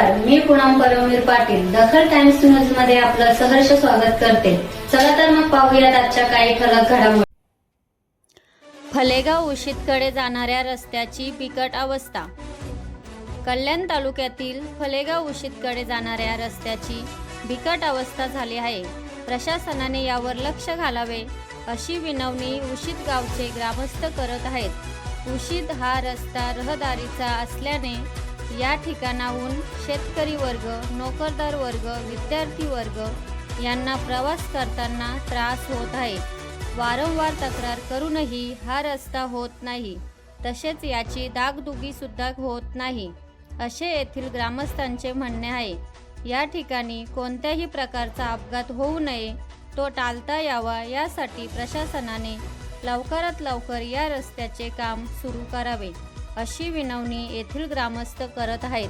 नमस्कार, मी पूनम परमवीर पाटील दखल times news मध्ये आपलं सहर्ष स्वागत करते। चला तर मग पाहूयात आजच्या काही ठळक घडामोडी। फलेगाव उशीतकडे जाणाऱ्या रस्त्याची बिकट अवस्था। कल्याण तालुक्यातील फलेगाव उशीतकडे जाणाऱ्या रस्त्याची बिकट अवस्था झाली आहे। प्रशासनाने यावर लक्ष घालावे अशी विनवणी उशीत गावचे ग्रामस्थ करत आहेत। उशीत हा रस्ता रहदारीचा असल्याने या ठिकाणाहून शेतकरी वर्ग, नोकरदार वर्ग, विद्यार्थी वर्ग यांना प्रवास करताना त्रास होत आहे। वारंवार तक्रार करूनही हा रस्ता होत नाही, तसेच याची डागडुगी सुद्धा होत नाही असे येथील ग्रामस्थांचे म्हणणे आहे। या ठिकाणी कोणत्याही प्रकारचा अपघात होऊ नये, तो टाळता यावा यासाठी प्रशासनाने लवकरात लवकर या रस्त्याचे काम सुरू करावे अशी विनवणी येथील ग्रामस्थ करत आहेत।